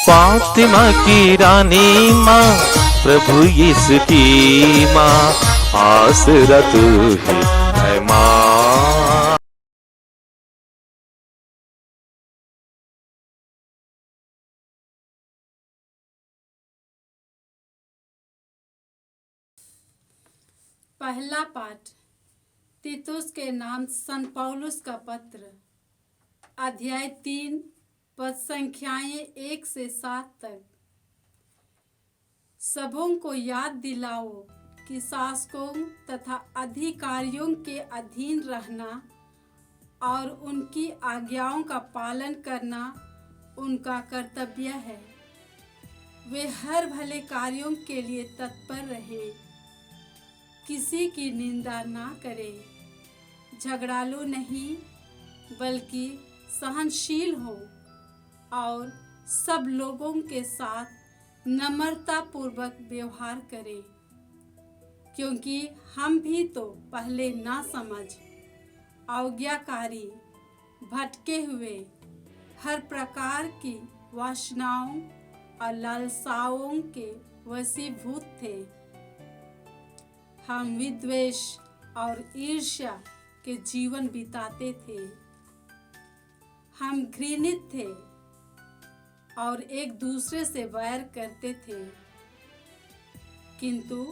फातिमा की रानी माँ, प्रभु यीशु की माँ, आसरा तू ही है माँ। पहला पाठ तीतुस के नाम सन पौलुस का पत्र, अध्याय 3, पद संख्याएं 1 से 7 तक। सबों को याद दिलाओ कि शासकों तथा अधिकारियों के अधीन रहना और उनकी आज्ञाओं का पालन करना उनका कर्तव्य है। वे हर भले कार्यों के लिए तत्पर रहे, किसी की निंदा ना करे, झगड़ालू नहीं बल्कि सहनशील हो और सब लोगों के साथ नम्रता पूर्वक व्यवहार करे, क्योंकि हम भी तो पहले ना समझ, आज्ञाकारी, भटके हुए, हर प्रकार की वासनाओं और लालसाओं के वशीभूत थे। हम विद्वेष और ईर्ष्या के जीवन बिताते थे। हम घृणित थे और एक दूसरे से वैर करते थे, किंतु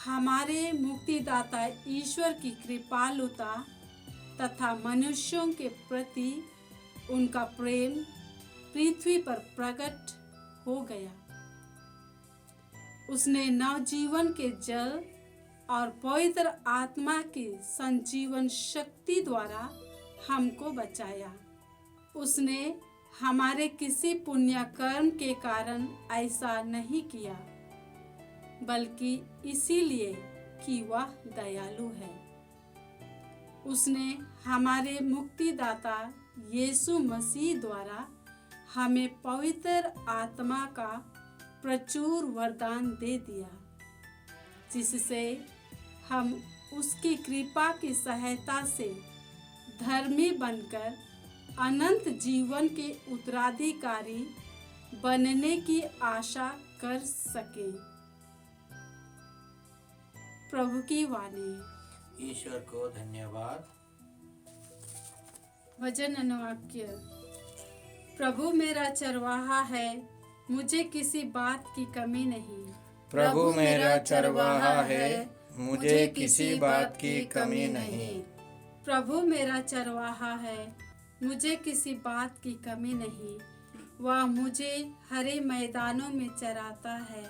हमारे मुक्तिदाता ईश्वर की कृपालुता तथा मनुष्यों के प्रति उनका प्रेम पृथ्वी पर प्रकट हो गया। उसने नवजीवन के जल और पवित्र आत्मा की संजीवन शक्ति द्वारा हमको बचाया। उसने हमारे किसी पुण्य कर्म के कारण ऐसा नहीं किया, बल्कि इसीलिए कि वह दयालु है। उसने हमारे मुक्तिदाता यीशु मसीह द्वारा हमें पवित्र आत्मा का प्रचुर वरदान दे दिया, जिससे हम उसकी कृपा की सहायता से धर्मी बनकर अनंत जीवन के उत्तराधिकारी बनने की आशा कर सके। प्रभु की वाणी। ईश्वर को धन्यवाद। वचन अनुवाक्य। प्रभु मेरा चरवाहा है, मुझे किसी बात की कमी नहीं। प्रभु मेरा चरवाहा है, मुझे किसी बात की कमी नहीं। प्रभु मेरा चरवाहा है, मुझे किसी बात की कमी नहीं। वह मुझे हरे मैदानों में चराता है,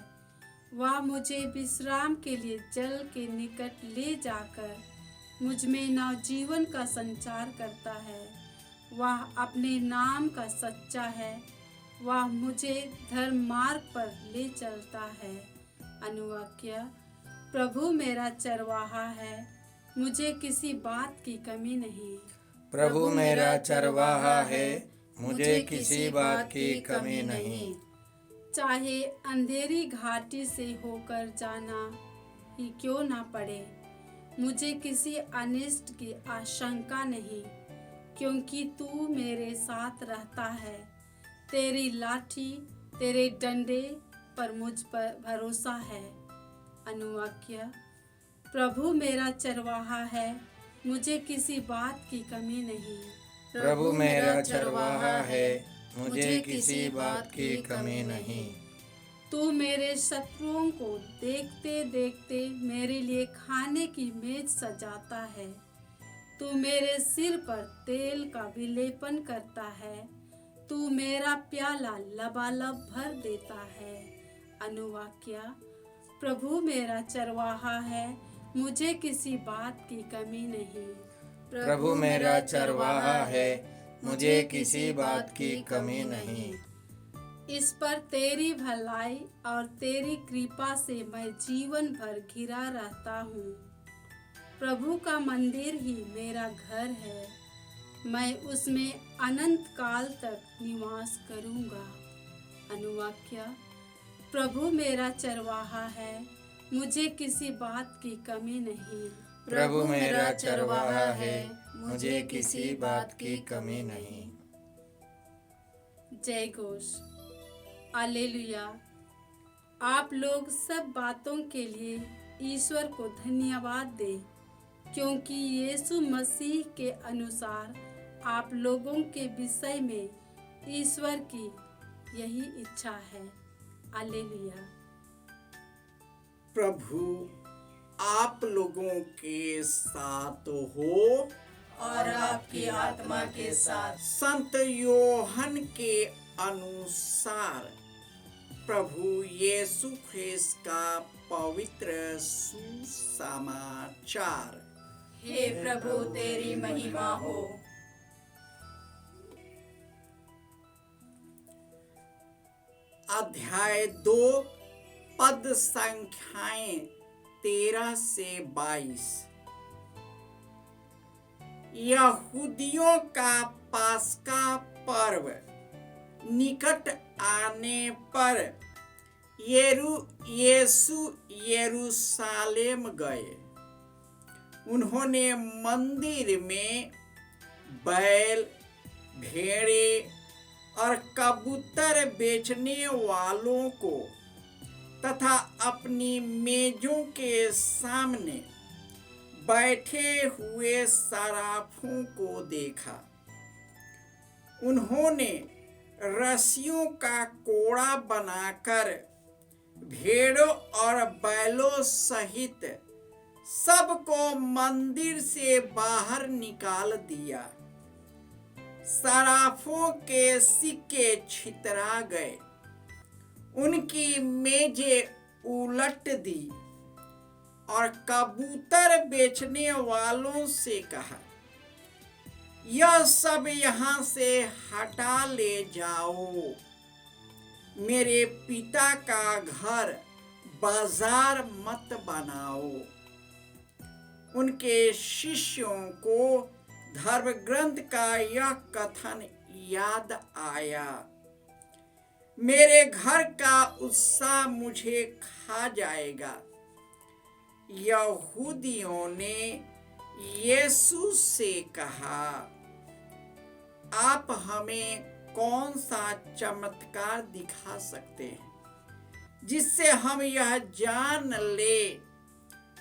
वह मुझे विश्राम के लिए जल के निकट ले जाकर मुझ में नवजीवन का संचार करता है। वह अपने नाम का सच्चा है, वह मुझे धर्म मार्ग पर ले चलता है। अनुवाक्य। प्रभु मेरा चरवाहा है, मुझे किसी बात की कमी नहीं। प्रभु मेरा चरवाहा है, मुझे किसी बात की कमी नहीं। चाहे अंधेरी घाटी से होकर जाना ही क्यों ना पड़े, मुझे किसी अनिष्ट की आशंका नहीं, क्योंकि तू मेरे साथ रहता है। तेरी लाठी, तेरे डंडे पर मुझ पर भरोसा है। अनुवाक्य। प्रभु मेरा चरवाहा है, मुझे किसी बात की कमी नहीं। प्रभु मेरा चरवाहा है, मुझे किसी बात की कमी नहीं। तू मेरे शत्रुओं को देखते देखते मेरे लिए खाने की मेज सजाता है। तू मेरे सिर पर तेल का विलेपन करता है, तू मेरा प्याला लबालब भर देता है। अनुवाक्य। प्रभु मेरा चरवाहा है, मुझे किसी बात की कमी नहीं। प्रभु मेरा चरवाहा है, मुझे किसी बात की कमी नहीं। इस पर तेरी भलाई और तेरी कृपा से मैं जीवन भर घिरा रहता हूँ। प्रभु का मंदिर ही मेरा घर है, मैं उसमें अनंत काल तक निवास करूँगा। अनुवाक्य। प्रभु मेरा चरवाहा है, मुझे किसी बात की कमी नहीं। प्रभु मेरा चरवाहा है, मुझे किसी बात की कमी नहीं। जय घोष। हालेलुया। आप लोग सब बातों के लिए ईश्वर को धन्यवाद दें, क्योंकि यीशु मसीह के अनुसार आप लोगों के विषय में ईश्वर की यही इच्छा है। हालेलुया। प्रभु आप लोगों के साथ हो और आपकी आत्मा के साथ। संत योहन के अनुसार प्रभु यीशु ख्रिस्त का पवित्र सुसमाचार। हे प्रभु तेरी महिमा हो। अध्याय 2 पद संख्याएं 13 से 22। यहूदियों का पास्का पर्व निकट आने पर यीशु यरूशलेम गए। उन्होंने मंदिर में बैल, भेड़े और कबूतर बेचने वालों को तथा अपनी मेजों के सामने बैठे हुए सराफों को देखा। उन्होंने रस्सियों का कोड़ा बनाकर भेड़ों और बैलों सहित सबको मंदिर से बाहर निकाल दिया। सराफों के सिक्के छितरा गए, उनकी मेजें उलट दी और कबूतर बेचने वालों से कहा, यह सब यहाँ से हटा ले जाओ। मेरे पिता का घर बाजार मत बनाओ। उनके शिष्यों को धर्म ग्रंथ का यह कथन याद आया, मेरे घर का उत्साह मुझे खा जाएगा। यहूदियों ने यीशु से कहा, आप हमें कौन सा चमत्कार दिखा सकते हैं जिससे हम यह जान ले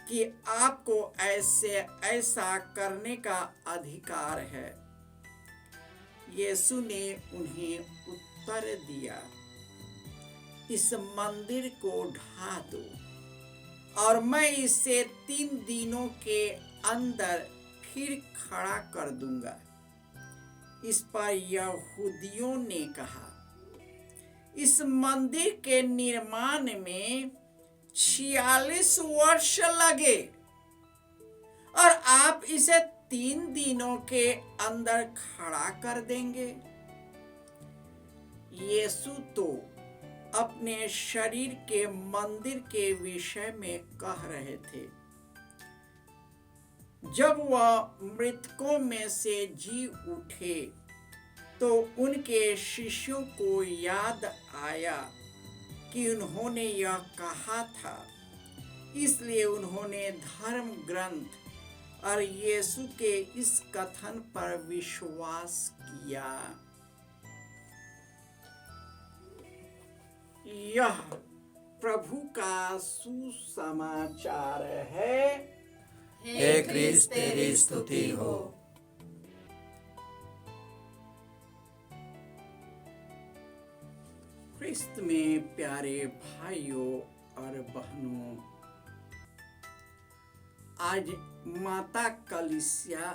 कि आपको ऐसा करने का अधिकार है। यीशु ने उन्हें उत्तर दिया, इस मंदिर को ढा दो और मैं इसे 3 दिनों के अंदर फिर खड़ा कर दूंगा। इस पर यहूदियों ने कहा, इस मंदिर के निर्माण में 46 वर्ष लगे और आप इसे 3 दिनों के अंदर खड़ा कर देंगे। यीशु तो अपने शरीर के मंदिर के विषय में कह रहे थे। जब वह मृतकों में से जी उठे तो उनके शिष्यों को याद आया कि उन्होंने यह कहा था, इसलिए उन्होंने धर्म ग्रंथ और यीशु के इस कथन पर विश्वास किया। यह प्रभु का सुसमाचार है। हे क्रिस्त तेरी स्तुति हो। ख्रिस्त में प्यारे भाइयों और बहनों, आज माता कलीसिया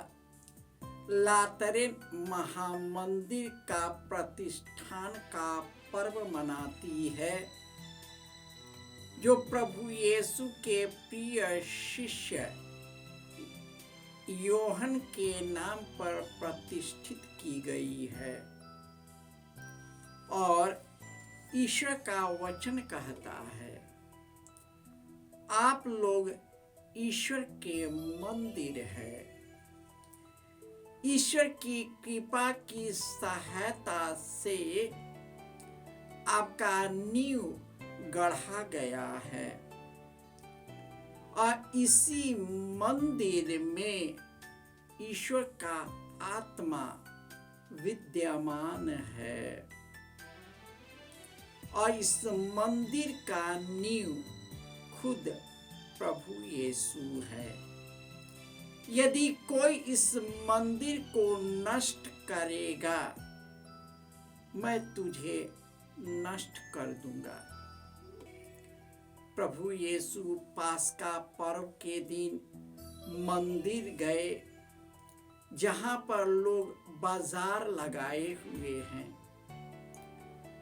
लातरेन महामंदिर का प्रतिष्ठान का पर्व मनाती है, जो प्रभु यीशु के प्रिय शिष्य योहन के नाम पर प्रतिष्ठित की गई है। और ईश्वर का वचन कहता है, आप लोग ईश्वर के मंदिर है। ईश्वर की कृपा की सहायता से आपका नींव गढ़ा गया है और इसी मंदिर में ईश्वर का आत्मा विद्यमान है और इस मंदिर का नींव खुद प्रभु यीशु है। यदि कोई इस मंदिर को नष्ट करेगा, मैं तुझे नष्ट कर दूंगा। प्रभु यीशु पास्का पर्व के दिन मंदिर गए, जहां पर लोग बाजार लगाए हुए हैं।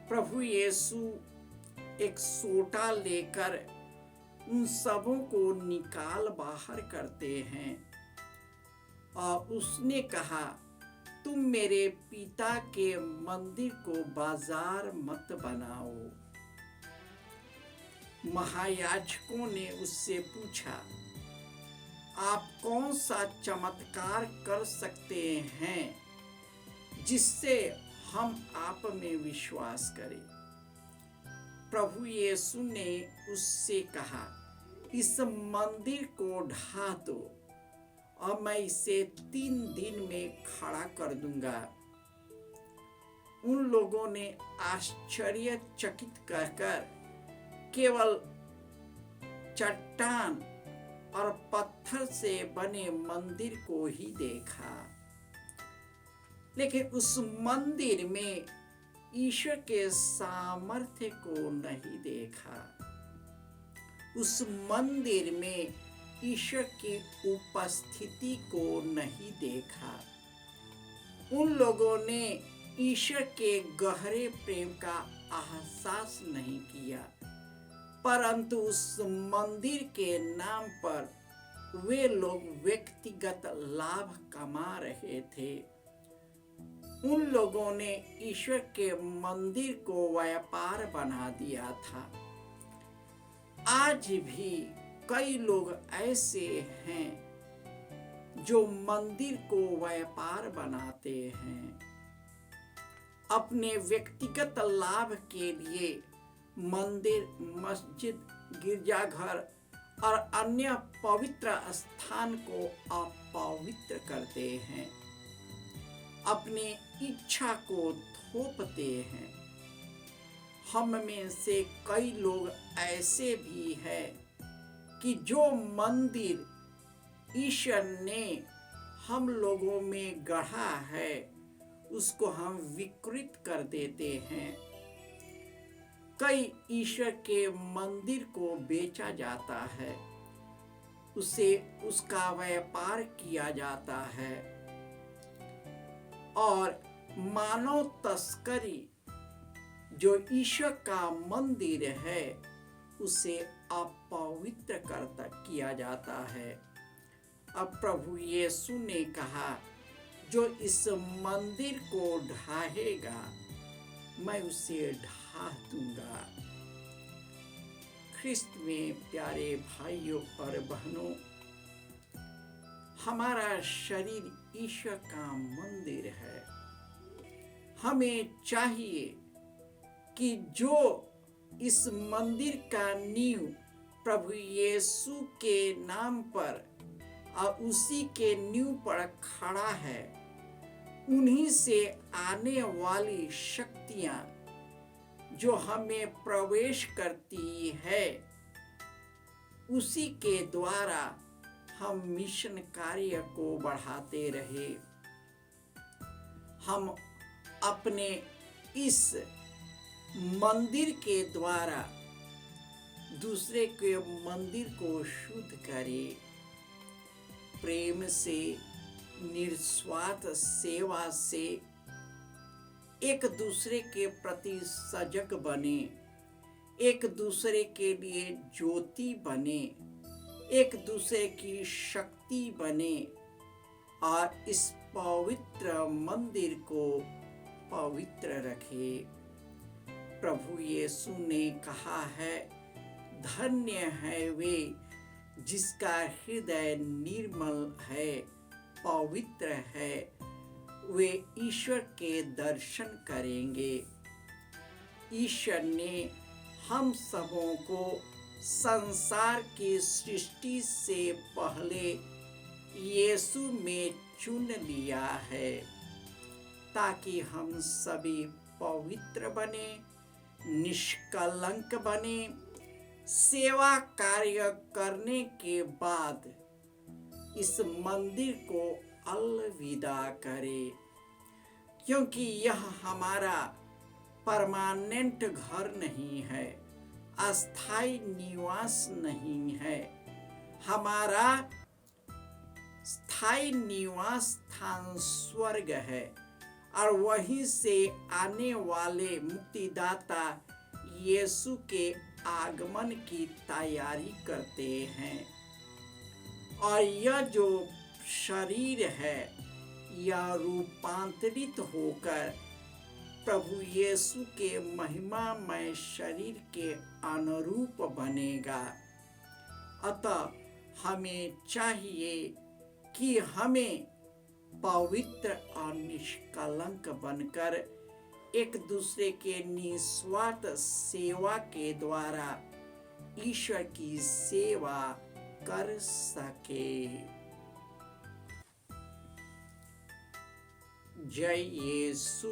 प्रभु यीशु एक सोटा लेकर उन सबों को निकाल बाहर करते हैं और उसने कहा, तुम मेरे पिता के मंदिर को बाजार मत बनाओ। महायाजकों ने उससे पूछा, आप कौन सा चमत्कार कर सकते हैं जिससे हम आप में विश्वास करें? प्रभु यीशु ने उससे कहा, इस मंदिर को ढा दो और मैं इसे 3 दिन में खड़ा कर दूंगा। उन लोगों ने आश्चर्यचकित कहकर केवल चट्टान और पत्थर से बने मंदिर को ही देखा, लेकिन उस मंदिर में ईश्वर के सामर्थ्य को नहीं देखा। उस मंदिर में ईश्वर की उपस्थिति को नहीं देखा। उन लोगों ने ईश्वर के गहरे प्रेम का एहसास नहीं किया, परंतु उस मंदिर के नाम पर वे लोग व्यक्तिगत लाभ कमा रहे थे। उन लोगों ने ईश्वर के मंदिर को व्यापार बना दिया था। आज भी कई लोग ऐसे हैं जो मंदिर को व्यापार बनाते हैं। अपने व्यक्तिगत लाभ के लिए मंदिर, मस्जिद, गिरजाघर और अन्य पवित्र स्थान को अपवित्र करते हैं, अपनी इच्छा को थोपते हैं। हम में से कई लोग ऐसे भी हैं कि जो मंदिर ईश्वर ने हम लोगों में गढ़ा है, उसको हम विकृत कर देते हैं। कई ईश्वर के मंदिर को बेचा जाता है, उसे उसका व्यापार किया जाता है और मानव तस्करी जो ईश्वर का मंदिर है उसे अपवित्र करता किया जाता है। अब प्रभु यीशु ने कहा, जो इस मंदिर को ढाहेगा मैं उसे ढा दूंगा। ख्रिस्त में प्यारे भाइयों और बहनों, हमारा शरीर ईश्वर का मंदिर है। हमें चाहिए कि जो इस मंदिर का नींव प्रभु यीशु के नाम पर और उसी के नींव पर खड़ा है, उन्हीं से आने वाली शक्तियां जो हमें प्रवेश करती है, उसी के द्वारा हम मिशन कार्य को बढ़ाते रहे। हम अपने इस मंदिर के द्वारा दूसरे के मंदिर को शुद्ध करें। प्रेम से, निस्वार्थ सेवा से एक दूसरे के प्रति सजग बने, एक दूसरे के लिए ज्योति बने, एक दूसरे की शक्ति बने और इस पवित्र मंदिर को पवित्र रखे। प्रभु यीशु ने कहा है, धन्य है वे जिसका हृदय निर्मल है, पवित्र है, वे ईश्वर के दर्शन करेंगे। ईश्वर ने हम सबों को संसार की सृष्टि से पहले यीशु में चुन लिया है, ताकि हम सभी पवित्र बने, निष्कलंक बने, सेवा कार्य करने के बाद इस मंदिर को अलविदा करें, क्योंकि यह हमारा परमानेंट घर नहीं है, अस्थाई निवास नहीं है। हमारा स्थायी निवास स्थान स्वर्ग है और वहीं से आने वाले मुक्तिदाता यीशु के आगमन की तैयारी करते हैं। और यह जो शरीर है यह रूपांतरित होकर प्रभु यीशु के महिमामय शरीर के अनुरूप बनेगा। अतः हमें चाहिए कि हमें पवित्र और निष्कलंक बनकर एक दूसरे के निस्वार्थ सेवा के द्वारा ईश्वर की सेवा कर सके। जय यीशु।